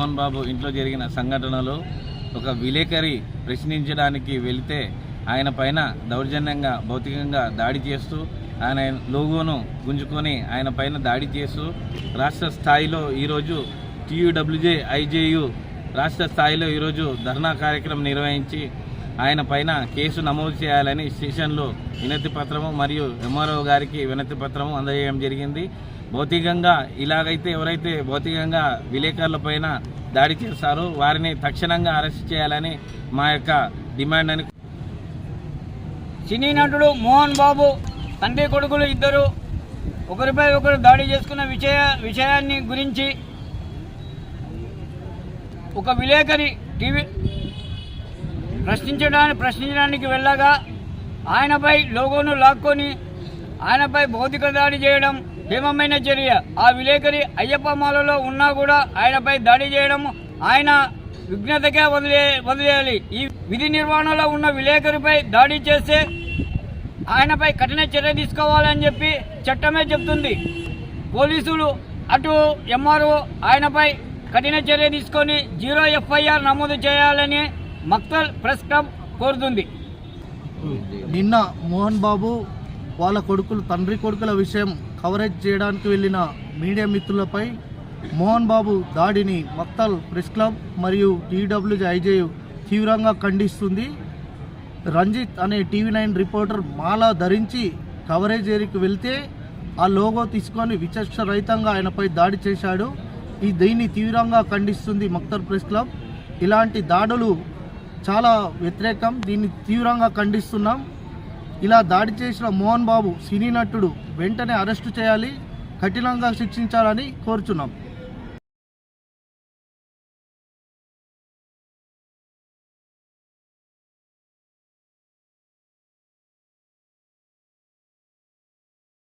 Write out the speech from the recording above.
మోహన్ బాబు ఇంట్లో జరిగిన సంఘటనలో ఒక విలేకరి ప్రశ్నించడానికి వెళితే ఆయన పైన దౌర్జన్యంగా భౌతికంగా దాడి చేస్తూ ఆయన లోగోను గుంజుకొని ఆయన పైన దాడి చేస్తూ రాష్ట్ర స్థాయిలో ఈరోజు TUWJ IJU రాష్ట్ర స్థాయిలో ఈరోజు ధర్నా కార్యక్రమం నిర్వహించి ఆయన పైన కేసు నమోదు చేయాలని స్టేషన్లో వినతి పత్రము మరియు MRO గారికి వినతి పత్రము అందజేయడం జరిగింది. భౌతికంగా ఇలాగైతే ఎవరైతే భౌతికంగా విలేకరుల పైన దాడి చేస్తారో వారిని తక్షణంగా అరెస్ట్ చేయాలని మా యొక్క డిమాండ్ అని. సినీ నటుడు మోహన్ బాబు తండ్రి కొడుకులు ఇద్దరు ఒకరిపై ఒకరు దాడి చేసుకున్న విషయాన్ని గురించి ఒక విలేకరి టీవీ ప్రశ్నించడానికి వెళ్ళగా ఆయనపై లోగోను లాక్కొని ఆయనపై భౌతిక దాడి చేయడం హేమమైన చర్య. ఆ విలేకరి అయ్యప్ప మాలలో ఉన్నా కూడా ఆయనపై దాడి చేయడం ఆయన విఘ్నతగా వదిలేయాలి. ఈ విధి నిర్వహణలో ఉన్న విలేకరిపై దాడి చేస్తే ఆయనపై కఠిన చర్య తీసుకోవాలని చెప్పి చట్టమే చెప్తుంది. పోలీసులు అటు MRO ఆయనపై కఠిన చర్య తీసుకొని 0 FIR నమోదు చేయాలని మక్తల్ ప్రెస్ క్లబ్ కోరుతుంది. నిన్న మోహన్ బాబు వాళ్ళ తండ్రి కొడుకుల విషయం కవరేజ్ చేయడానికి వెళ్ళిన మీడియా మిత్రులపై మోహన్ బాబు దాడిని మక్తల్ ప్రెస్ క్లబ్ మరియు TUWJ IJU తీవ్రంగా ఖండిస్తుంది. రంజిత్ అనే TV9 రిపోర్టర్ మాల ధరించి కవరేజ్ ఏరికి వెళ్తే ఆ లోగో తీసుకొని విచక్షరహితంగా ఆయనపై దాడి చేశాడు. దీన్ని తీవ్రంగా ఖండిస్తుంది మక్తల్ ప్రెస్ క్లబ్. ఇలాంటి దాడులు చాలా వ్యతిరేకం, దీన్ని తీవ్రంగా ఖండిస్తున్నాం. ఇలా దాడి చేసిన మోహన్ బాబు సినీ నటుడు వెంటనే అరెస్టు చేయాలి, కఠినంగా శిక్షించాలని కోరుచున్నాం.